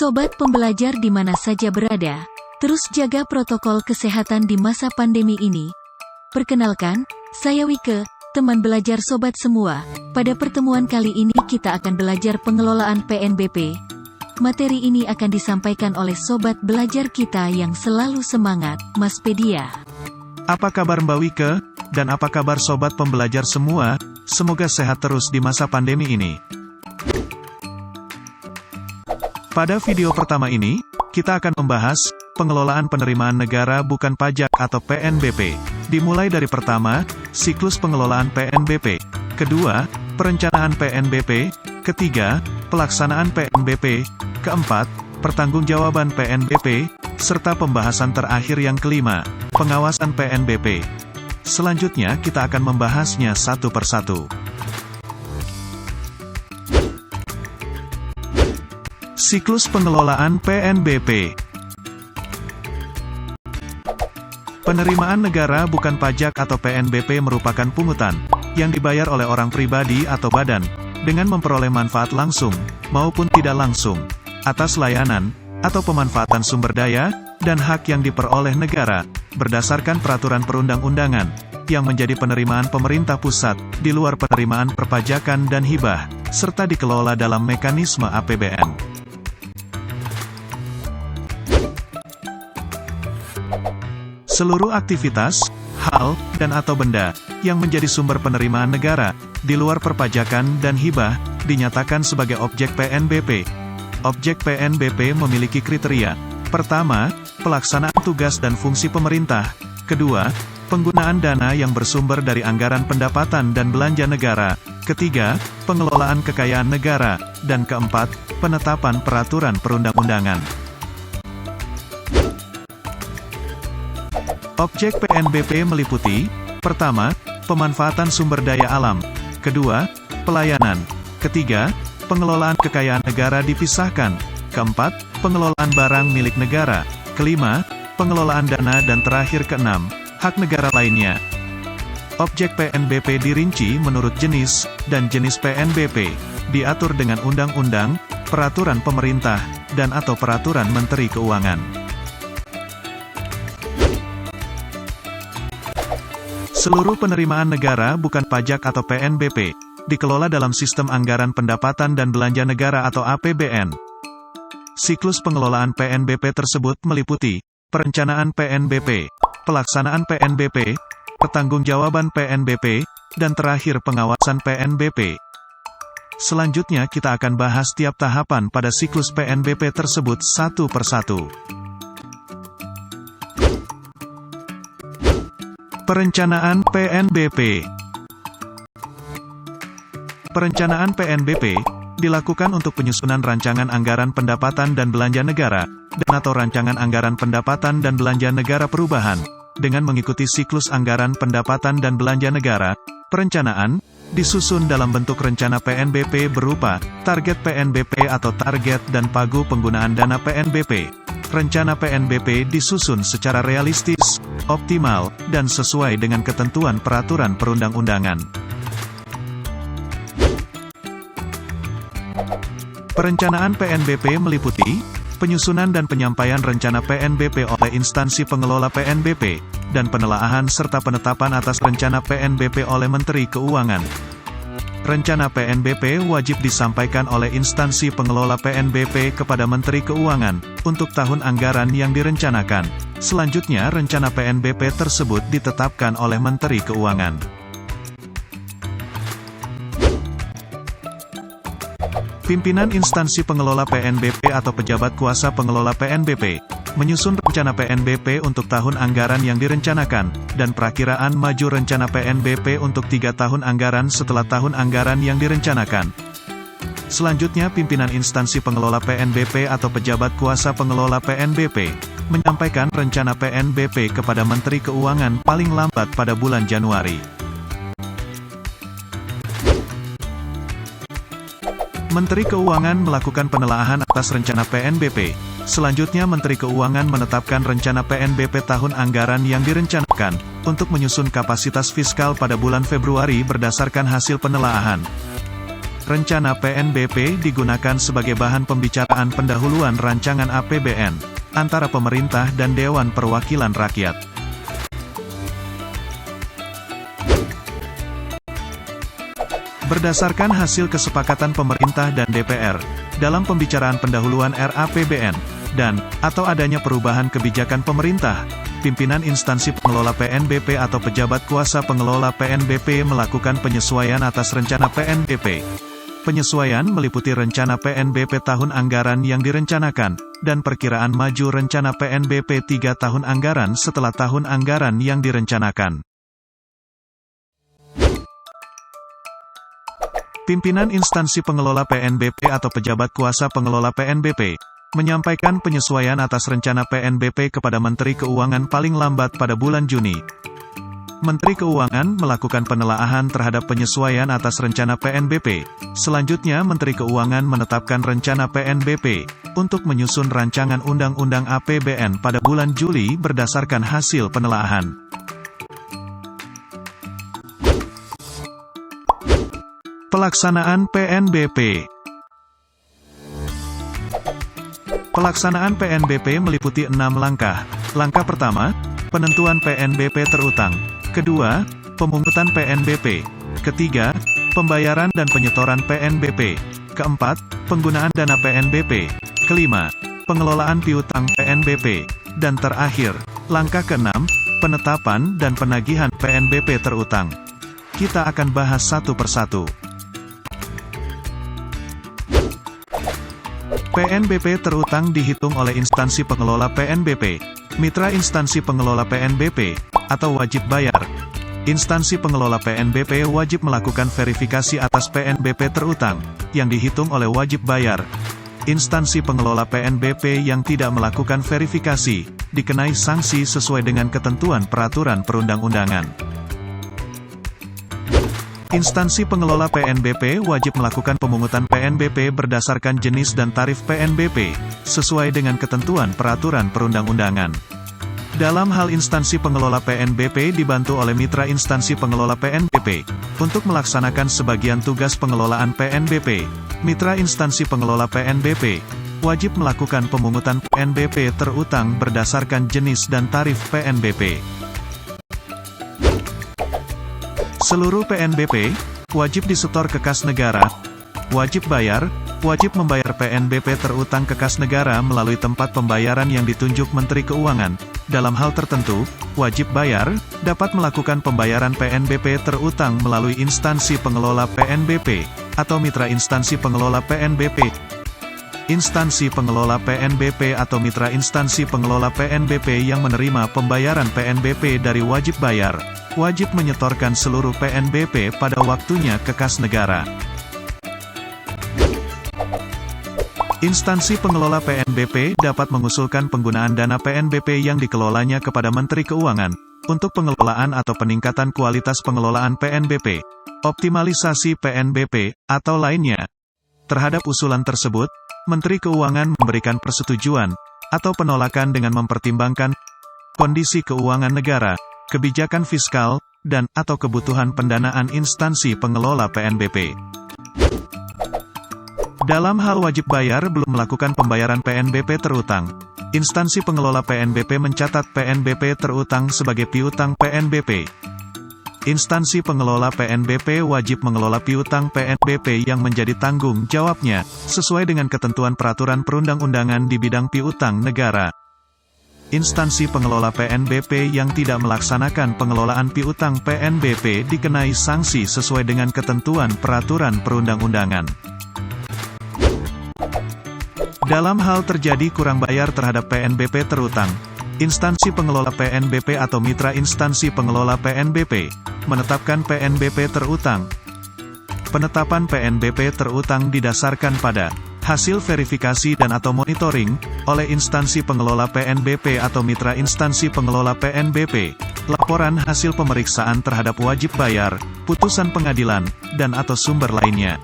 Sobat pembelajar di mana saja berada, terus jaga protokol kesehatan di masa pandemi ini. Perkenalkan, saya Wike, teman belajar sobat semua. Pada pertemuan kali ini kita akan belajar pengelolaan PNBP. Materi ini akan disampaikan oleh sobat belajar kita yang selalu semangat, Mas Pedia. Apa kabar Mbak Wike? Dan apa kabar sobat pembelajar semua? Semoga sehat terus di masa pandemi ini. Pada video pertama ini, kita akan membahas pengelolaan penerimaan negara bukan pajak atau PNBP. Dimulai dari pertama, siklus pengelolaan PNBP. Kedua, perencanaan PNBP. Ketiga, pelaksanaan PNBP. Keempat, pertanggungjawaban PNBP. Serta pembahasan terakhir yang kelima, pengawasan PNBP. Selanjutnya kita akan membahasnya satu persatu. Siklus pengelolaan PNBP. Penerimaan negara bukan pajak atau PNBP merupakan pungutan yang dibayar oleh orang pribadi atau badan dengan memperoleh manfaat langsung maupun tidak langsung atas layanan atau pemanfaatan sumber daya dan hak yang diperoleh negara berdasarkan peraturan perundang-undangan yang menjadi penerimaan pemerintah pusat di luar penerimaan perpajakan dan hibah serta dikelola dalam mekanisme APBN. Seluruh aktivitas, hal, dan atau benda yang menjadi sumber penerimaan negara di luar perpajakan dan hibah dinyatakan sebagai objek PNBP. Objek PNBP memiliki kriteria. Pertama, pelaksanaan tugas dan fungsi pemerintah. Kedua, penggunaan dana yang bersumber dari anggaran pendapatan dan belanja negara. Ketiga, pengelolaan kekayaan negara. Dan keempat, penetapan peraturan perundang-undangan. Objek PNBP meliputi, pertama, pemanfaatan sumber daya alam. Kedua, pelayanan. Ketiga, pengelolaan kekayaan negara dipisahkan. Keempat, pengelolaan barang milik negara. Kelima, pengelolaan dana dan terakhir keenam, hak negara lainnya. Objek PNBP dirinci menurut jenis, dan jenis PNBP diatur dengan undang-undang, peraturan pemerintah, dan atau peraturan Menteri Keuangan. Seluruh penerimaan negara bukan pajak atau PNBP dikelola dalam sistem anggaran pendapatan dan belanja negara atau APBN. Siklus pengelolaan PNBP tersebut meliputi perencanaan PNBP, pelaksanaan PNBP, pertanggungjawaban PNBP, dan terakhir pengawasan PNBP. Selanjutnya kita akan bahas tiap tahapan pada siklus PNBP tersebut satu persatu. Perencanaan PNBP. Perencanaan PNBP dilakukan untuk penyusunan rancangan anggaran pendapatan dan belanja negara, dan atau rancangan anggaran pendapatan dan belanja negara perubahan, dengan mengikuti siklus anggaran pendapatan dan belanja negara. Perencanaan disusun dalam bentuk rencana PNBP berupa target PNBP atau target dan pagu penggunaan dana PNBP. Rencana PNBP disusun secara realistis, optimal, dan sesuai dengan ketentuan peraturan perundang-undangan. Perencanaan PNBP meliputi penyusunan dan penyampaian rencana PNBP oleh instansi pengelola PNBP, dan penelaahan serta penetapan atas rencana PNBP oleh Menteri Keuangan. Rencana PNBP wajib disampaikan oleh instansi pengelola PNBP kepada Menteri Keuangan untuk tahun anggaran yang direncanakan. Selanjutnya rencana PNBP tersebut ditetapkan oleh Menteri Keuangan. Pimpinan instansi pengelola PNBP atau pejabat kuasa pengelola PNBP menyusun rencana PNBP untuk tahun anggaran yang direncanakan, dan perakiraan maju rencana PNBP untuk 3 tahun anggaran setelah tahun anggaran yang direncanakan. Selanjutnya pimpinan instansi pengelola PNBP atau pejabat kuasa pengelola PNBP menyampaikan rencana PNBP kepada Menteri Keuangan paling lambat pada bulan Januari. Menteri Keuangan melakukan penelaahan atas rencana PNBP. Selanjutnya Menteri Keuangan menetapkan rencana PNBP tahun anggaran yang direncanakan untuk menyusun kapasitas fiskal pada bulan Februari berdasarkan hasil penelaahan. Rencana PNBP digunakan sebagai bahan pembicaraan pendahuluan rancangan APBN antara pemerintah dan Dewan Perwakilan Rakyat. Berdasarkan hasil kesepakatan pemerintah dan DPR dalam pembicaraan pendahuluan RAPBN dan atau adanya perubahan kebijakan pemerintah, pimpinan instansi pengelola PNBP atau pejabat kuasa pengelola PNBP melakukan penyesuaian atas rencana PNBP. Penyesuaian meliputi rencana PNBP tahun anggaran yang direncanakan, dan perkiraan maju rencana PNBP 3 tahun anggaran setelah tahun anggaran yang direncanakan. Pimpinan instansi pengelola PNBP atau pejabat kuasa pengelola PNBP menyampaikan penyesuaian atas rencana PNBP kepada Menteri Keuangan paling lambat pada bulan Juni. Menteri Keuangan melakukan penelaahan terhadap penyesuaian atas rencana PNBP. Selanjutnya Menteri Keuangan menetapkan rencana PNBP untuk menyusun rancangan undang-undang APBN pada bulan Juli berdasarkan hasil penelaahan. Pelaksanaan PNBP. Pelaksanaan PNBP meliputi 6 langkah. Langkah pertama, penentuan PNBP terutang. Kedua, pemungutan PNBP. Ketiga, pembayaran dan penyetoran PNBP. Keempat, penggunaan dana PNBP. Kelima, pengelolaan piutang PNBP. Dan terakhir, langkah keenam, penetapan dan penagihan PNBP terutang. Kita akan bahas satu persatu. PNBP terutang dihitung oleh instansi pengelola PNBP, mitra instansi pengelola PNBP, atau wajib bayar. Instansi pengelola PNBP wajib melakukan verifikasi atas PNBP terutang, yang dihitung oleh wajib bayar. Instansi pengelola PNBP yang tidak melakukan verifikasi, dikenai sanksi sesuai dengan ketentuan peraturan perundang-undangan. Instansi pengelola PNBP wajib melakukan pemungutan PNBP berdasarkan jenis dan tarif PNBP, sesuai dengan ketentuan peraturan perundang-undangan. Dalam hal instansi pengelola PNBP dibantu oleh mitra instansi pengelola PNBP, untuk melaksanakan sebagian tugas pengelolaan PNBP, mitra instansi pengelola PNBP wajib melakukan pemungutan PNBP terutang berdasarkan jenis dan tarif PNBP. Seluruh PNBP wajib disetor ke kas negara. Wajib bayar wajib membayar PNBP terutang ke kas negara melalui tempat pembayaran yang ditunjuk Menteri Keuangan. Dalam hal tertentu, wajib bayar dapat melakukan pembayaran PNBP terutang melalui instansi pengelola PNBP atau mitra instansi pengelola PNBP. Instansi pengelola PNBP atau mitra instansi pengelola PNBP yang menerima pembayaran PNBP dari wajib bayar wajib menyetorkan seluruh PNBP pada waktunya ke kas negara. Instansi pengelola PNBP dapat mengusulkan penggunaan dana PNBP yang dikelolanya kepada Menteri Keuangan untuk pengelolaan atau peningkatan kualitas pengelolaan PNBP, optimalisasi PNBP, atau lainnya. Terhadap usulan tersebut, Menteri Keuangan memberikan persetujuan atau penolakan dengan mempertimbangkan kondisi keuangan negara, kebijakan fiskal, dan atau kebutuhan pendanaan instansi pengelola PNBP. Dalam hal wajib bayar belum melakukan pembayaran PNBP terutang, instansi pengelola PNBP mencatat PNBP terutang sebagai piutang PNBP. Instansi pengelola PNBP wajib mengelola piutang PNBP yang menjadi tanggung jawabnya, sesuai dengan ketentuan peraturan perundang-undangan di bidang piutang negara. Instansi pengelola PNBP yang tidak melaksanakan pengelolaan piutang PNBP dikenai sanksi sesuai dengan ketentuan peraturan perundang-undangan. Dalam hal terjadi kurang bayar terhadap PNBP terutang, instansi pengelola PNBP atau mitra instansi pengelola PNBP menetapkan PNBP terutang. Penetapan PNBP terutang didasarkan pada hasil verifikasi dan atau monitoring oleh instansi pengelola PNBP atau mitra instansi pengelola PNBP, laporan hasil pemeriksaan terhadap wajib bayar, putusan pengadilan, dan atau sumber lainnya.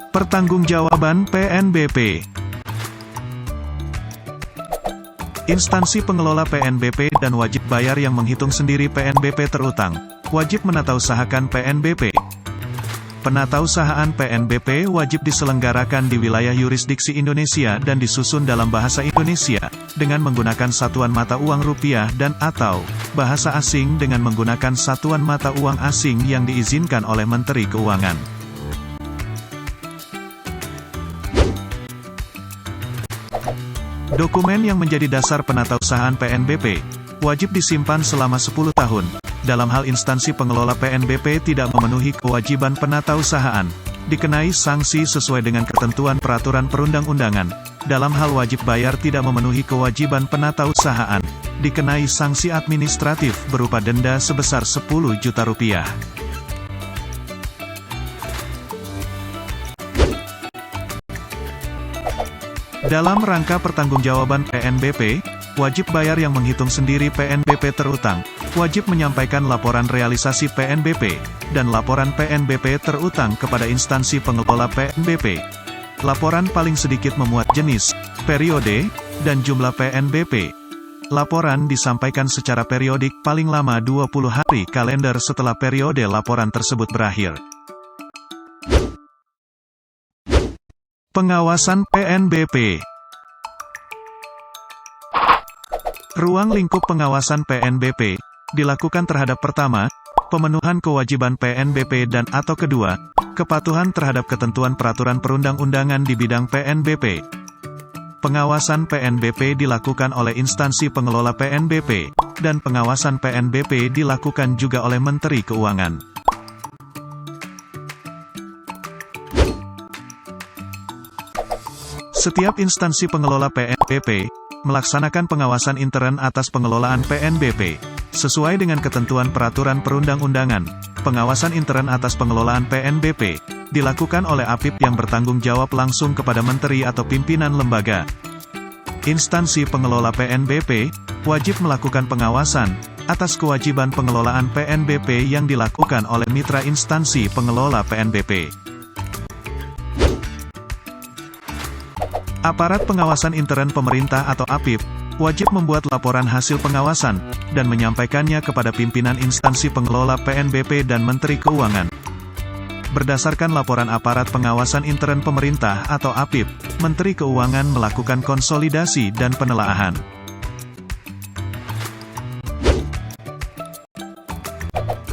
Pertanggungjawaban PNBP. Instansi pengelola PNBP dan wajib bayar yang menghitung sendiri PNBP terutang, wajib menatausahakan PNBP. Penatausahaan PNBP wajib diselenggarakan di wilayah yurisdiksi Indonesia dan disusun dalam bahasa Indonesia, dengan menggunakan satuan mata uang rupiah dan atau bahasa asing dengan menggunakan satuan mata uang asing yang diizinkan oleh Menteri Keuangan. Dokumen yang menjadi dasar penatausahaan PNBP, wajib disimpan selama 10 tahun. Dalam hal instansi pengelola PNBP tidak memenuhi kewajiban penatausahaan, dikenai sanksi sesuai dengan ketentuan peraturan perundang-undangan. Dalam hal wajib bayar tidak memenuhi kewajiban penatausahaan, dikenai sanksi administratif berupa denda sebesar 10 juta rupiah. Dalam rangka pertanggungjawaban PNBP, wajib bayar yang menghitung sendiri PNBP terutang, wajib menyampaikan laporan realisasi PNBP, dan laporan PNBP terutang kepada instansi pengelola PNBP. Laporan paling sedikit memuat jenis, periode, dan jumlah PNBP. Laporan disampaikan secara periodik paling lama 20 hari kalender setelah periode laporan tersebut berakhir. Pengawasan PNBP. Ruang lingkup pengawasan PNBP dilakukan terhadap pertama, pemenuhan kewajiban PNBP dan atau kedua, kepatuhan terhadap ketentuan peraturan perundang-undangan di bidang PNBP. Pengawasan PNBP dilakukan oleh instansi pengelola PNBP, dan pengawasan PNBP dilakukan juga oleh Menteri Keuangan. Setiap instansi pengelola PNBP melaksanakan pengawasan intern atas pengelolaan PNBP. Sesuai dengan ketentuan peraturan perundang-undangan, pengawasan intern atas pengelolaan PNBP dilakukan oleh APIP yang bertanggung jawab langsung kepada menteri atau pimpinan lembaga. Instansi pengelola PNBP wajib melakukan pengawasan atas kewajiban pengelolaan PNBP yang dilakukan oleh mitra instansi pengelola PNBP. Aparat pengawasan intern pemerintah atau APIP wajib membuat laporan hasil pengawasan dan menyampaikannya kepada pimpinan instansi pengelola PNBP dan Menteri Keuangan. Berdasarkan laporan aparat pengawasan intern pemerintah atau APIP, Menteri Keuangan melakukan konsolidasi dan penelaahan.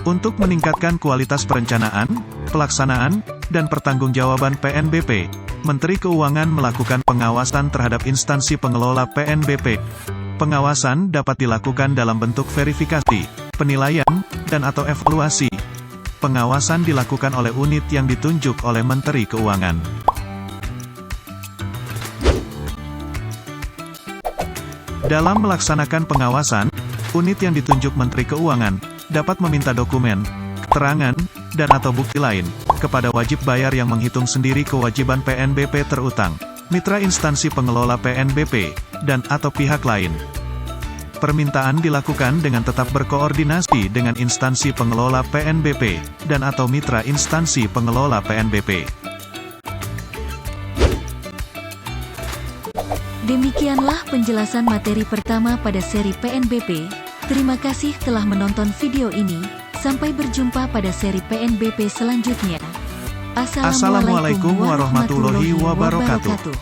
Untuk meningkatkan kualitas perencanaan, pelaksanaan, dan pertanggungjawaban PNBP, Menteri Keuangan melakukan pengawasan terhadap instansi pengelola PNBP. Pengawasan dapat dilakukan dalam bentuk verifikasi, penilaian, dan atau evaluasi. Pengawasan dilakukan oleh unit yang ditunjuk oleh Menteri Keuangan. Dalam melaksanakan pengawasan, unit yang ditunjuk Menteri Keuangan dapat meminta dokumen, keterangan, dan atau bukti lain kepada wajib bayar yang menghitung sendiri kewajiban PNBP terutang, mitra instansi pengelola PNBP, dan atau pihak lain. Permintaan dilakukan dengan tetap berkoordinasi dengan instansi pengelola PNBP, dan atau mitra instansi pengelola PNBP. Demikianlah penjelasan materi pertama pada seri PNBP. Terima kasih telah menonton video ini. Sampai berjumpa pada seri PNBP selanjutnya. Assalamualaikum warahmatullahi wabarakatuh.